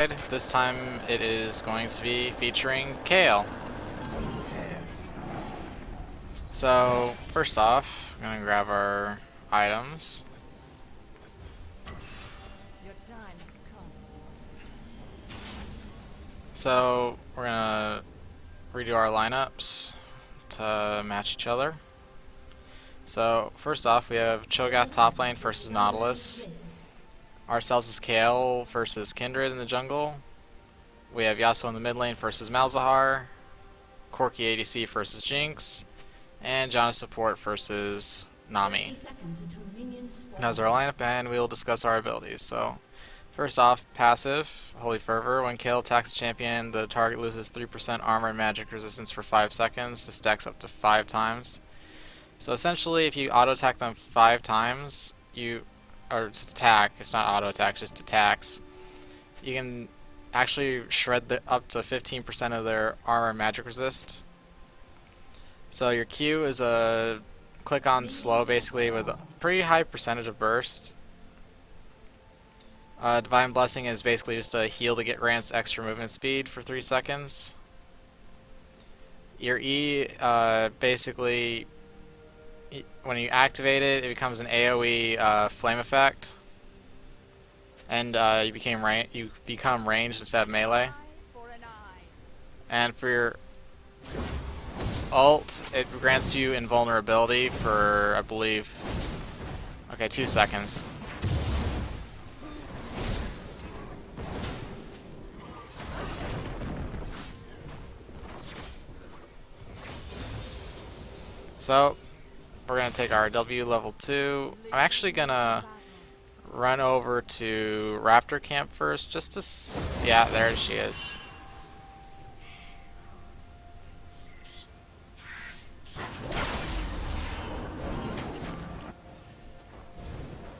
This time it is going to be featuring Kayle. So, first off, I'm gonna grab our items. So, we're gonna redo our lineups to match each other. So, first off, we have Cho'Gath top lane versus Nautilus. Ourselves is Kayle versus Kindred in the jungle. We have Yasuo in the mid lane versus Malzahar. Corki ADC versus Jinx. And Janna support versus Nami. That's our lineup, and we will discuss our abilities. So, first off, passive, Holy Fervor. When Kayle attacks a champion, the target loses 3% armor and magic resistance for 5 seconds. This stacks up to 5 times. So essentially, if you auto-attack them 5 times, or just attack, it's not auto-attack, just attacks, you can actually shred up to 15% of their armor and magic resist. So your Q is a click on slow basically with a pretty high percentage of burst. Divine Blessing is basically just a heal to get Rance extra movement speed for 3 seconds. Your E, basically, when you activate it, it becomes an AoE flame effect. And you become ranged instead of melee. And for your ult, it grants you invulnerability for, I believe, okay, 2 seconds. So, we're going to take our W level 2. I'm actually going to run over to Raptor Camp first, just to yeah, there she is.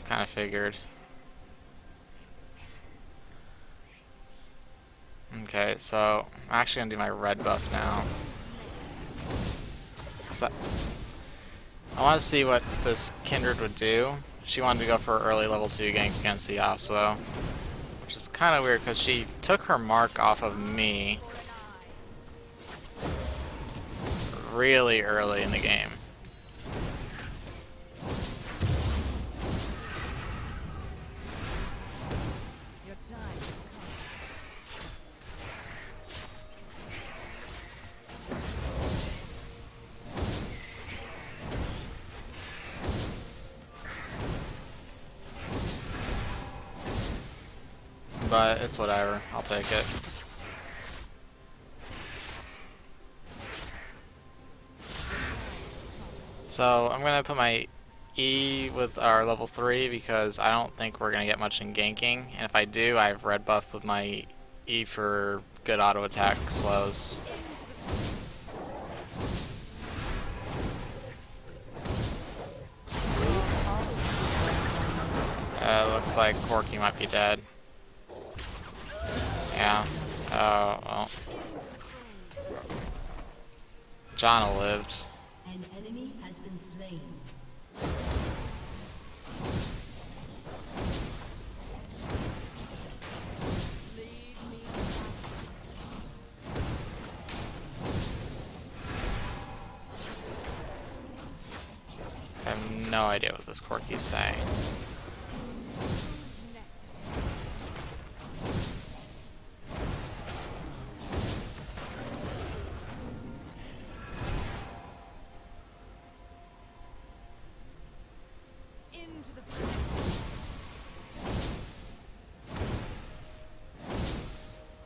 Kind of figured. Okay, so I'm actually going to do my red buff now. So I want to see what this Kindred would do. She wanted to go for early level 2 gank against the Yasuo, which is kind of weird because she took her mark off of me really early in the game. But it's whatever, I'll take it. So I'm gonna put my E with our level 3 because I don't think we're gonna get much in ganking, and if I do, I have red buff with my E for good auto attack slows. Looks like Corki might be dead. Yeah. Oh, well. Janna lived. An enemy has been slain. I have no idea what this Corki is saying.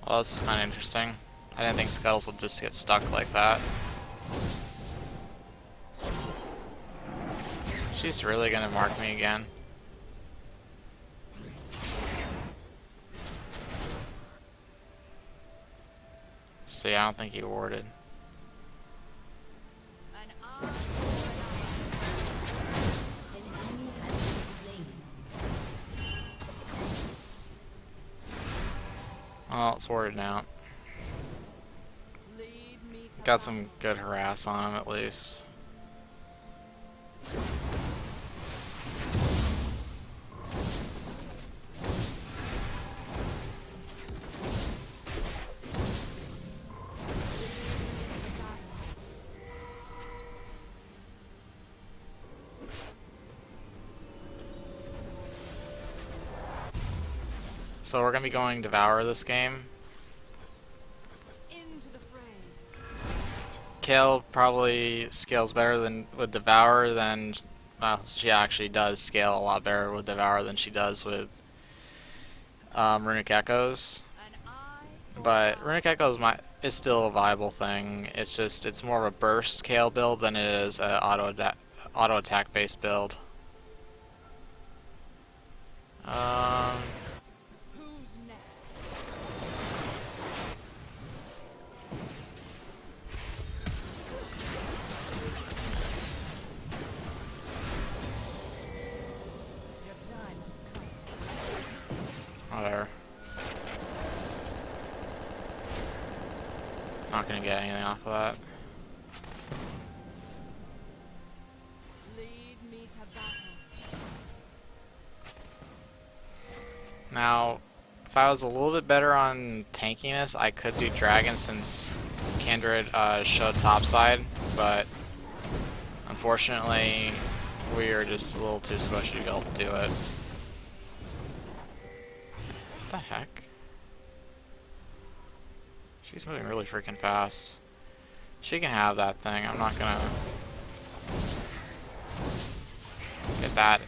Well, this is kind of interesting. I didn't think Scuttles would just get stuck like that. She's really gonna mark me again. See, I don't think he warded. Well, it's warded out. Got some good harass on him at least. So we're gonna be going Devourer this game. Into the fray. Kayle probably scales better than with Devourer than she actually does scale a lot better with Devourer than she does with Runic Echoes. An eye for an But eye. Runic Echoes is still a viable thing. It's just it's more of a burst Kayle build than it is a auto attack based build. Um, Who's next? Your time has come. whatever. Not gonna get anything off of that. Lead me to battle. Now, if I was a little bit better on tankiness, I could do Dragon since Kindred showed topside, but unfortunately, we are just a little too squishy to be able to do it. What the heck? She's moving really freaking fast. She can have that thing. I'm not gonna get that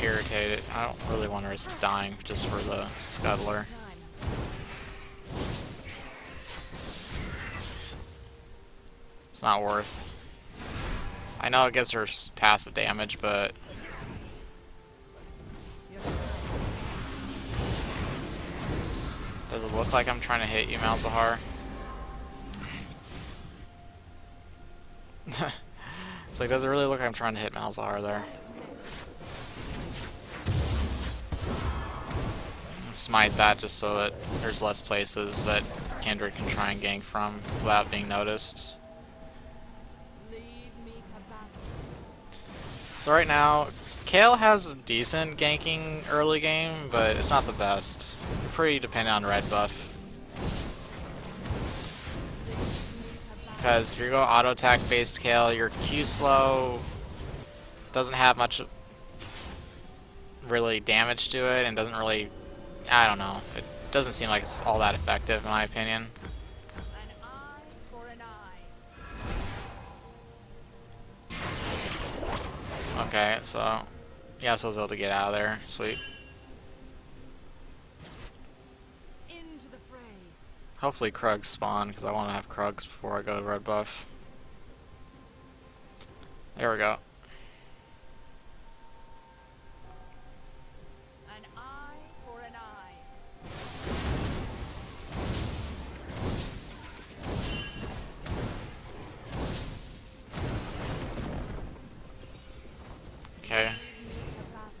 irritated. I don't really want to risk dying just for the scuttler. Time has come. It's not worth. I know it gives her passive damage, but Your time. does it look like I'm trying to hit you, Malzahar? It's like, does it really look like I'm trying to hit Malzahar there? Smite that just so that there's less places that Kindred can try and gank from without being noticed. Lead me to battle. So right now, Kayle has decent ganking early game, but it's not the best. You're pretty dependent on red buff. Lead me to battle. Because if you go auto attack based Kayle, your Q slow doesn't have much really damage to it and doesn't really, I don't know, it doesn't seem like it's all that effective in my opinion. An eye for an eye. Okay, so yeah, so I was able to get out of there. Sweet. Into the fray. Hopefully Krugs spawn, because I want to have Krugs before I go to red buff. There we go. An eye for an eye. Okay. Lead me to battle.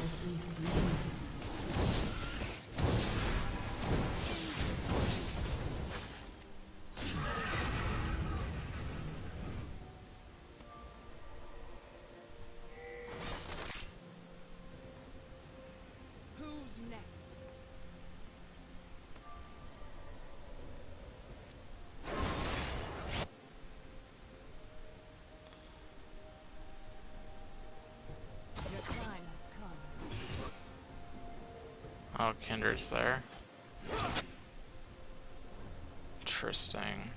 Has been slain. Who's next? Your time has come. Oh, Kindred's there. Interesting.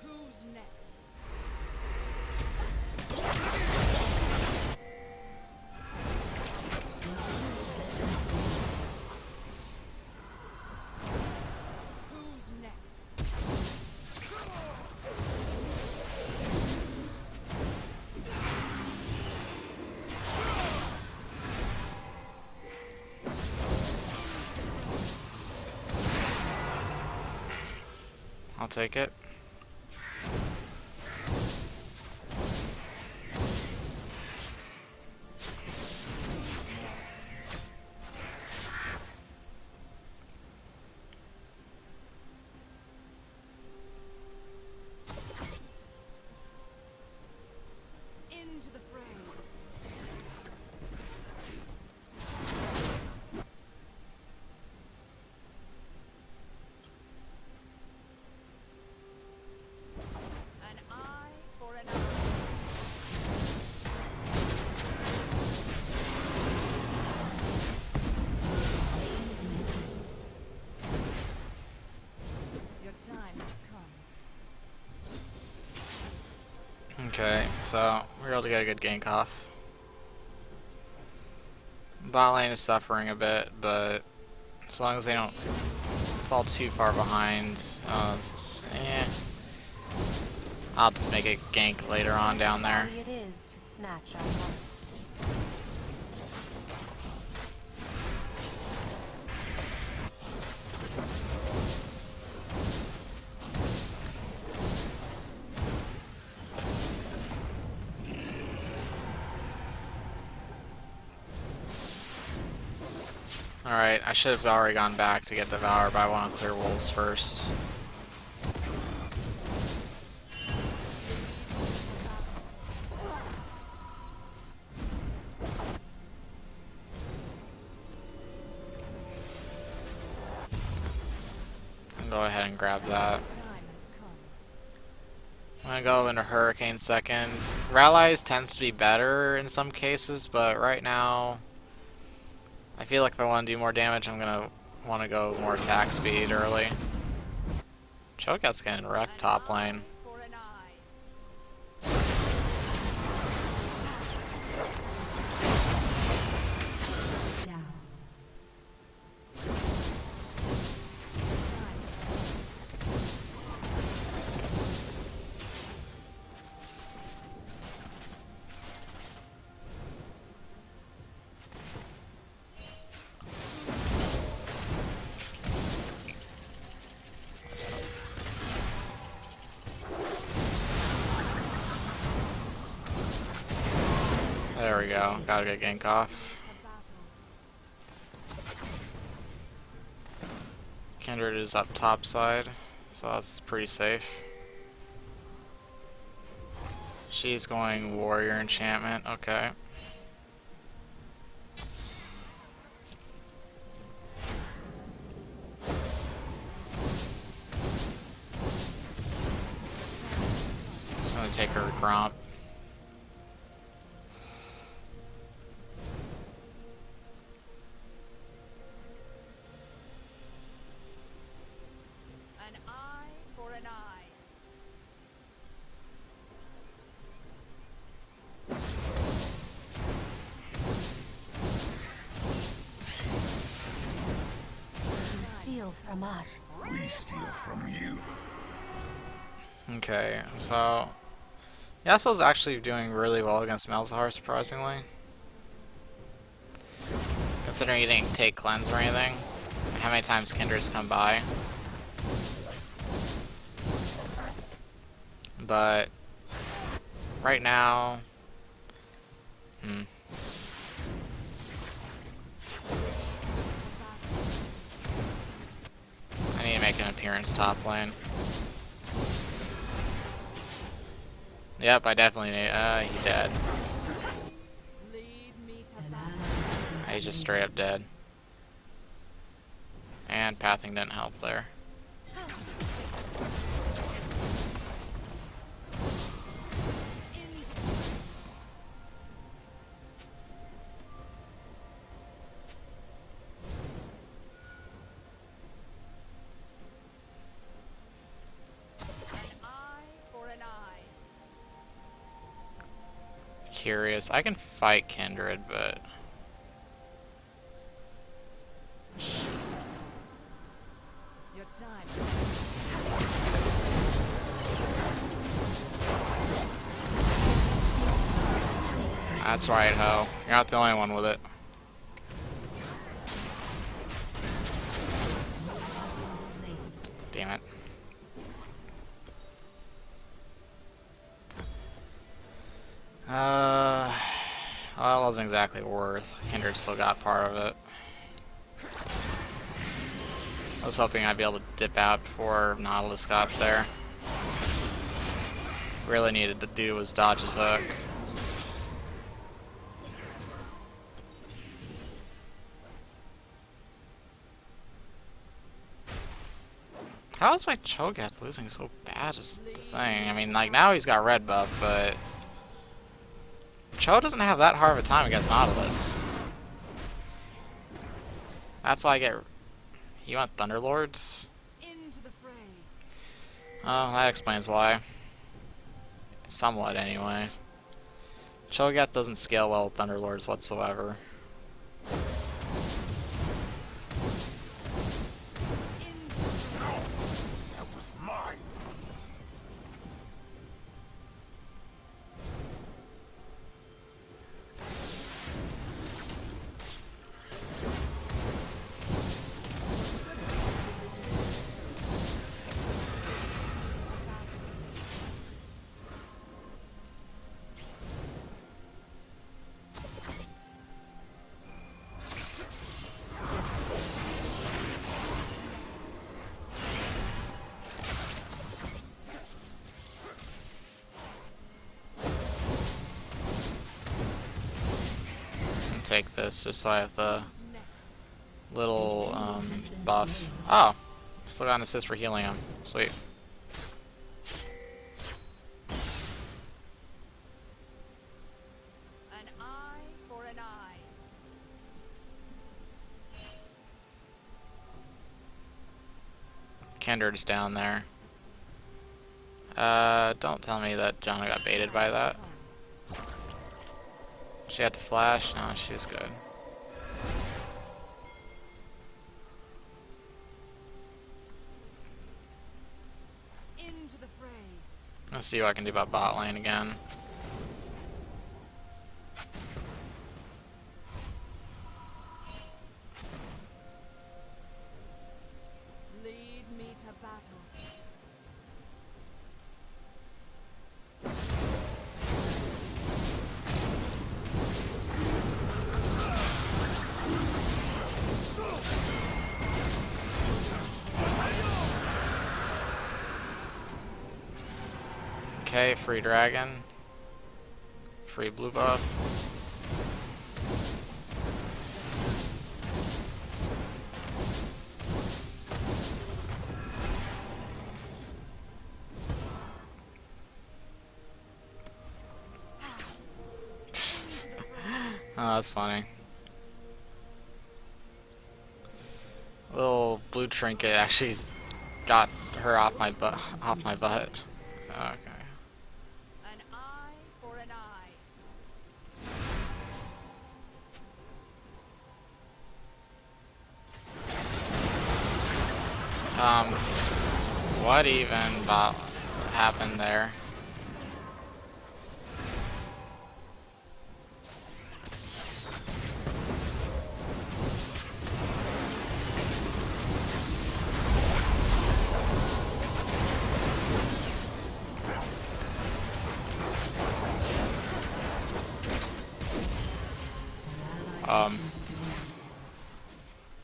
Who's next? Who's next? I'll take it. Into the fray. Okay, so we're able to get a good gank off. Bot lane is suffering a bit, but as long as they don't fall too far behind, eh, I'll have to make a gank later on down there. It is to snatch our hearts. Alright, I should have already gone back to get Devourer, but I want to clear wolves first. Go ahead and grab that. Time has come. I'm gonna go into Hurricane second. Rallies tends to be better in some cases, but right now I feel like if I want to do more damage, I'm gonna want to go more attack speed early. Cho'Gath's getting wrecked top lane. For an eye. Down. There we go. Gotta get gank off. A battle. Kindred is up top side, so that's pretty safe. She's going warrior enchantment. Okay. Just gonna take her Gromp. An eye for an eye. You steal from us. We steal from you. Okay, so Yasuo's actually doing really well against Malzahar, surprisingly. Considering he didn't take cleanse or anything. And how many times Kindred's come by. But right now, I need to make an appearance top lane. Yep, I definitely need. He's dead. Lead me to An battle. ally has He's been just slain. straight up dead. And pathing didn't help there. An eye for an eye. Curious. I can fight Kindred, but Your time. that's right, Ho. You're not the only one with it. Slain. Damn it. Well, it wasn't exactly worth. Kindred still got part of it. I was hoping I'd be able to dip out before Nautilus got there. Really needed to do was dodge his hook. How is my Cho'Gath losing so bad is the thing. I mean, like, now he's got red buff, but Cho doesn't have that hard of a time against Nautilus. That's why I get... You want Thunderlords? Into the fray. Oh, that explains why. Somewhat, anyway. Cho'Gath doesn't scale well with Thunderlords whatsoever. That was mine. Take this just so I have the little buff. Oh, still got an assist for healing him. Sweet. An eye for an eye. Kindred's down there. Don't tell me that Janna got baited by that. She had to flash? No, she was good. Into the fray. Let's see what I can do about bot lane again. Lead me to battle. Okay, free dragon. Free blue buff. Oh, that's funny. Little blue trinket actually got her off my butt. Off my butt. Okay. An eye for an eye. What even happened there?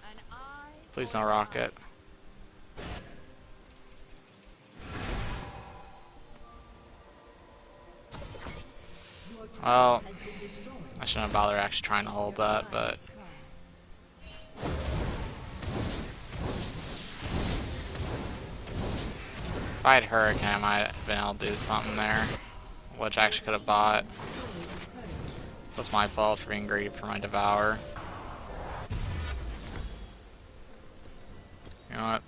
An eye. Please for no an rocket. Well, I shouldn't have bothered actually trying to hold that, but if I had Hurricane, I might have been able to do something there, which I actually could have bought. That's my fault for being greedy for my Devourer. You know what?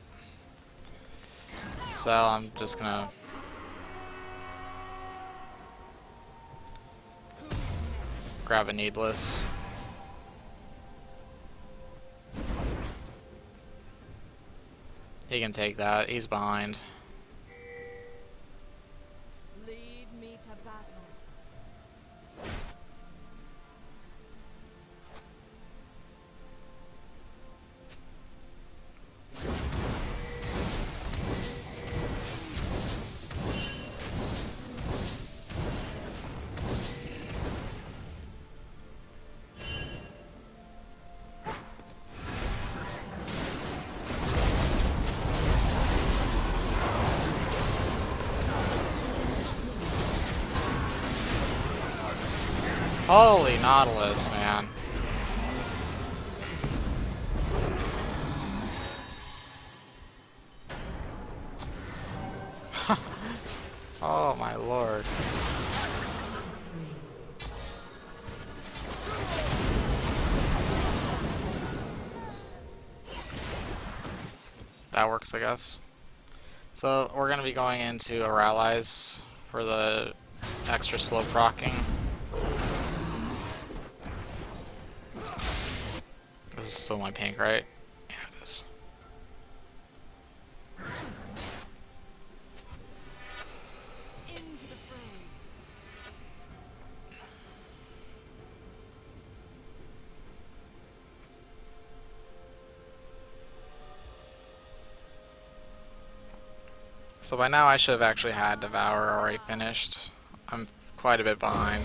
So I'm just gonna grab a needless. He can take that. He's behind. Lead me to battle. Holy Nautilus, man. Oh my lord. That works, I guess. So we're gonna be going into our allies for the extra slow procking. This is still my pink, right? Yeah, it is. Into the fray. So by now I should have actually had Devourer already finished. I'm quite a bit behind.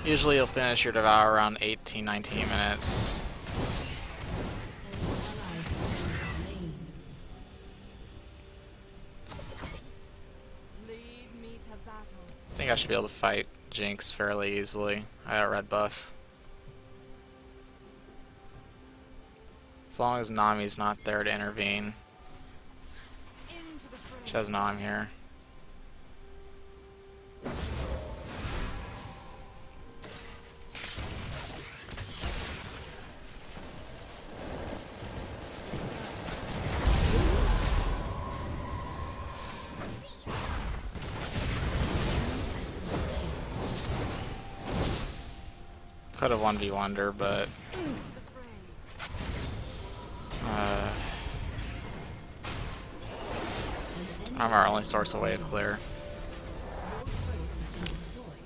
Usually you'll finish your Devour around 18-19 minutes. Lead me to battle. I think I should be able to fight Jinx fairly easily. I got red buff. As long as Nami's not there to intervene. Into the fray. She doesn't know I'm here. Could have 1v1'd her, but Into the fray. I'm our only source of wave clear.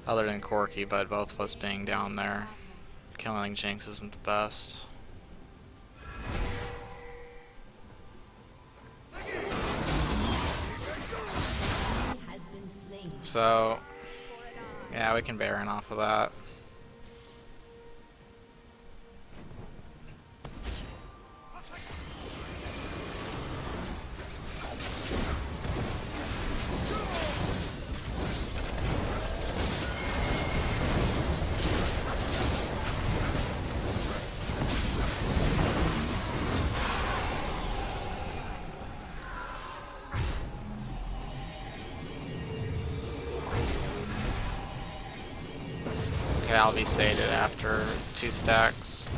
Other than Corky, but both of us being down there. Killing Jinx isn't the best. So, yeah, we can Baron off of that. Okay, I'll be sated after 2 stacks.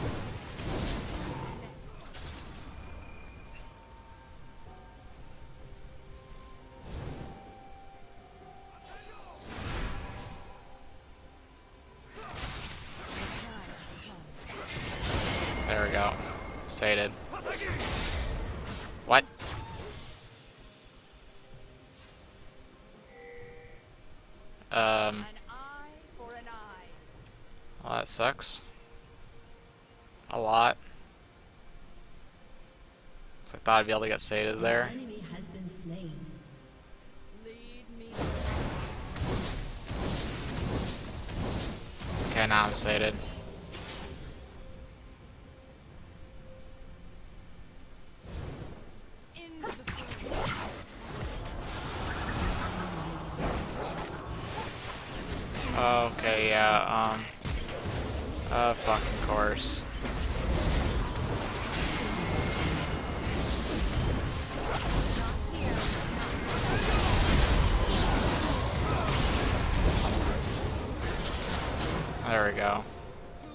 There we go. Sated. What? An eye for an eye. Well, that sucks. A lot. I thought I'd be able to get sated there. Enemy has been slain. Lead me. Okay, now I'm sated. Into the fray. Okay, yeah, fucking course. There we go.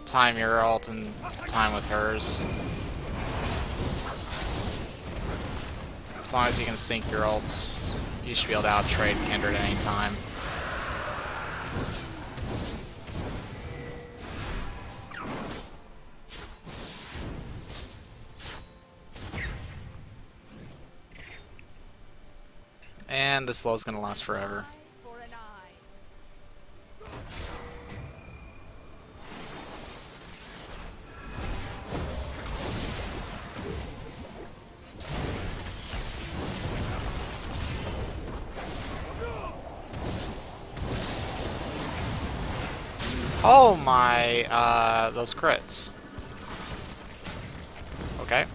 Time your ult and time with hers. As long as you can sync your ults, you should be able to out-trade Kindred at any time. And this slow is gonna last forever. Eye for an eye. Oh my, those crits. Okay.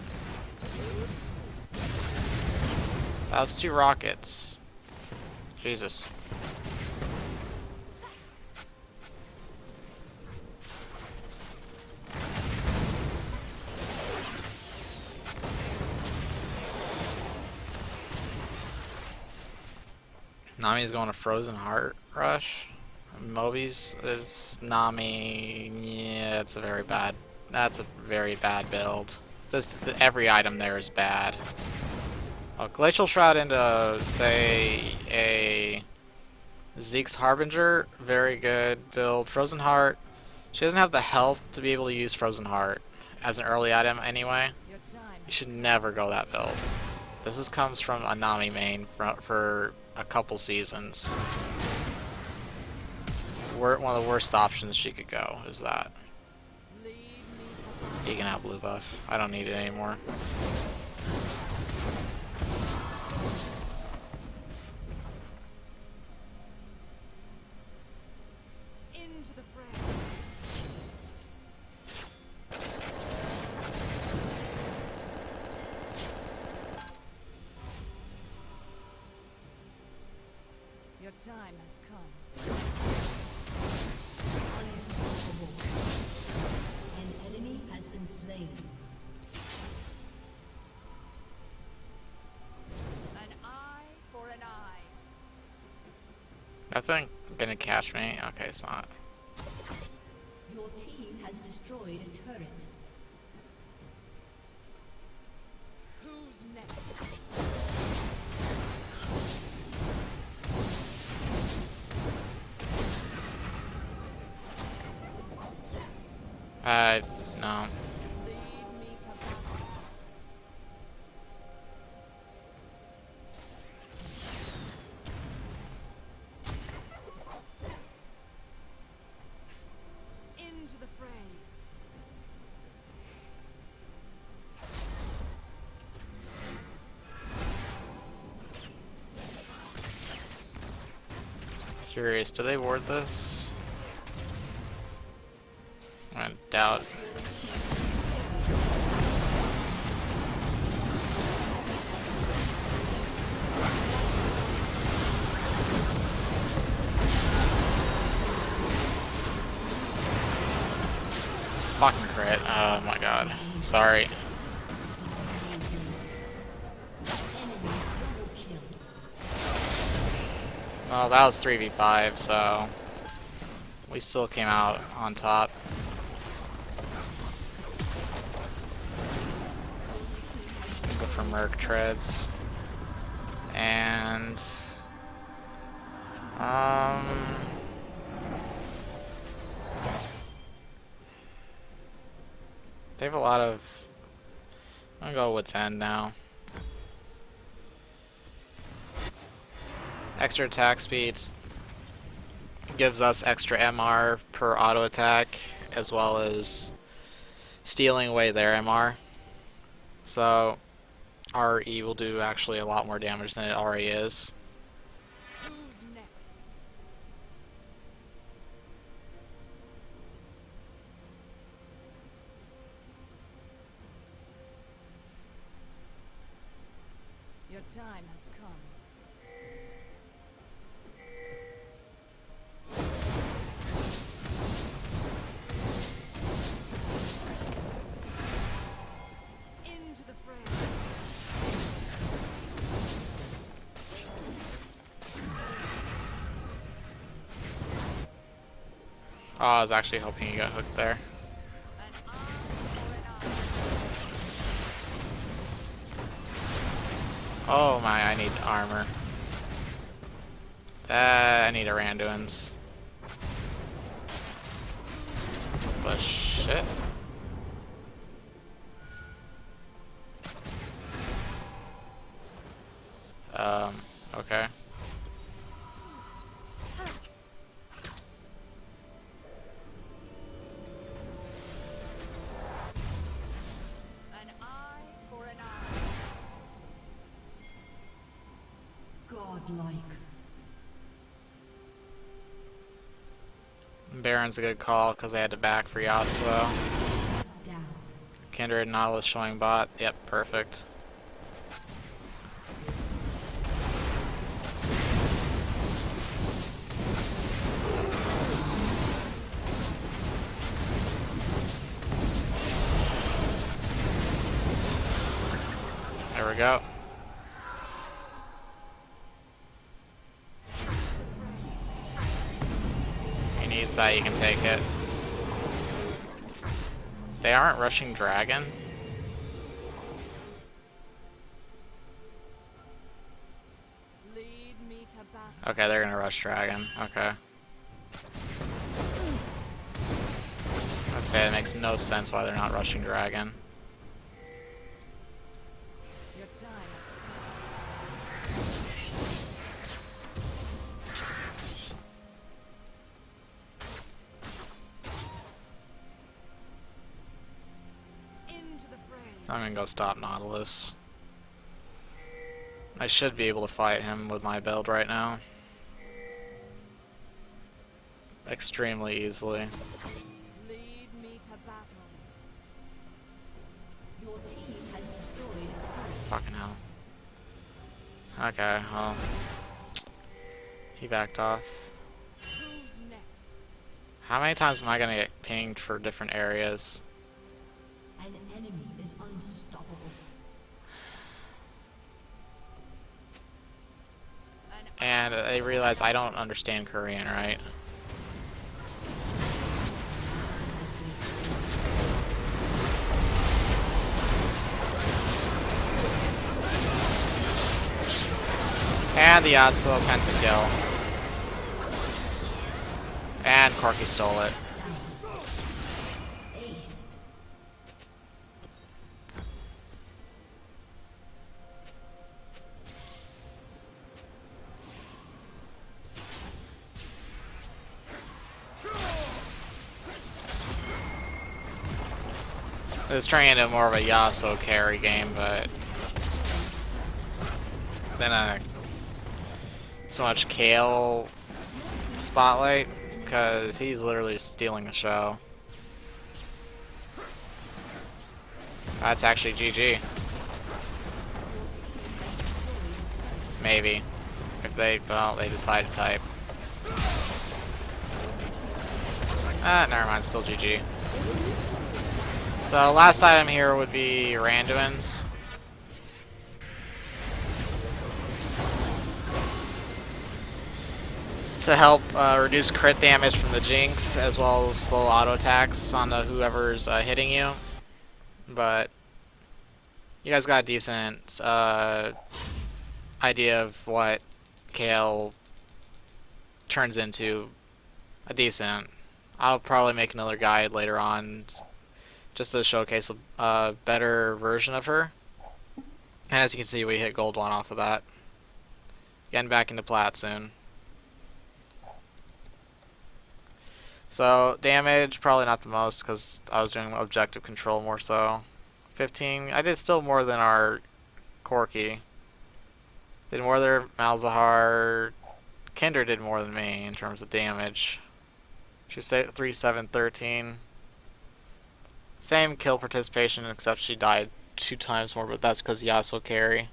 That was 2 rockets. Jesus. Nami's going to Frozen Heart Rush. Moby's is Nami. Yeah, it's a very bad. That's a very bad build. Just every item there is bad. Oh, Glacial Shroud into, say, a Zeke's Harbinger, very good build. Frozen Heart, she doesn't have the health to be able to use Frozen Heart as an early item anyway. Your time. You should never go that build. Comes from a Nami main for a couple seasons. One of the worst options she could go is that. Lead me to You can have blue buff. I don't need it anymore. into the fray. Your time has come. Unstoppable. An enemy has been slain. An eye for an eye. That thing gonna catch me? Okay, it's not. Your team has destroyed a turret. Who's next? No. Lead me to battle. Into the fray. Curious, do they ward this? I doubt. Fucking crit. Oh my god. Sorry. Well, that was 3v5, so we still came out on top. Go for Merc Treads. And they have a lot of. I'm gonna go Wit's End now. Extra attack speeds gives us extra MR per auto attack, as well as stealing away their MR. So RE will do actually a lot more damage than it already is. Who's next? Your time has come. Into the fray. Oh, I was actually hoping you got hooked there. An eye for an eye. Oh my, I need armor. I need a Randuin's. What the shit? Okay. An eye for an eye. Godlike. Baron's a good call because I had to back for Yasuo. Down. Kindred Nautilus showing bot. Yep, perfect. There we go. needs that, he can take it. They aren't rushing dragon? Lead me to battle. Okay, they're gonna rush dragon. Okay. I'd say it makes no sense why they're not rushing dragon. Your time has come. Into the fray. I'm gonna go stop Nautilus. I should be able to fight him with my build right now. Extremely easily. Lead me to battle. Your team has destroyed a turret. Fucking hell. Okay, well. He backed off. Who's next? How many times am I gonna get pinged for different areas? An enemy is unstoppable. And they realize I don't understand Korean, right? And the Yasuo pentakill. And Corky stole it. Ace. It's turning into more of a Yasuo carry game, but then so much Kayle spotlight because he's literally stealing the show. That's actually GG. Maybe. If they, well, they decide to type. Ah, never mind, still GG. So last item here would be Randuin's. To help reduce crit damage from the Jinx, as well as slow auto attacks on whoever's hitting you. But you guys got a decent idea of what Kayle turns into. A decent. I'll probably make another guide later on just to showcase a better version of her. And as you can see, we hit gold 1 off of that. Getting back into plat soon. So, damage, probably not the most, because I was doing objective control more so. 15, I did still more than our Corky. Did more than Malzahar. Kinder did more than me in terms of damage. She said 3, 7, 13. Same kill participation, except she died 2 times more, but that's because Yasuo carry.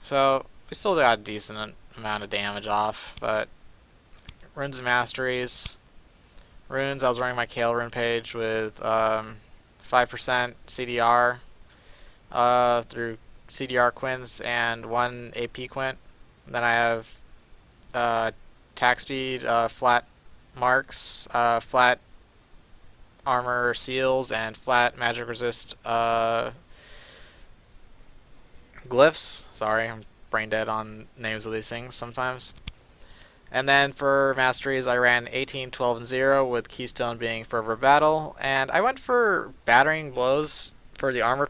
So, we still got a decent amount of damage off, but Runes and Masteries. Runes, I was running my Kayle rune page with 5% CDR through CDR quints and 1 AP quint. Then I have attack speed, flat marks, flat armor seals, and flat magic resist glyphs. Sorry, I'm brain dead on names of these things sometimes. And then for masteries, I ran 18, 12, and 0, with Keystone being Fervor Battle. And I went for Battering Blows for the armor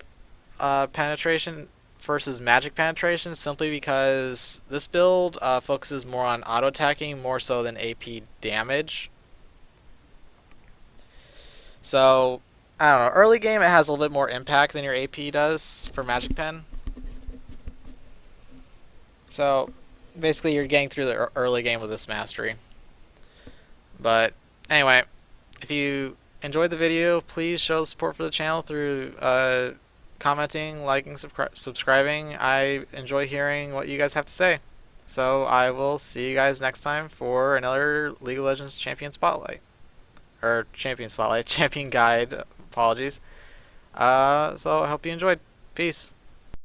penetration versus magic penetration, simply because this build focuses more on auto attacking more so than AP damage. So, I don't know, early game it has a little bit more impact than your AP does for magic pen. So, basically you're getting through the early game with this mastery. But anyway, if you enjoyed the video, please show support for the channel through commenting, liking, subscribing. I enjoy hearing what you guys have to say. So I will see you guys next time for another League of Legends Champion Spotlight. Or Champion Spotlight, Champion Guide, apologies. So I hope you enjoyed. Peace.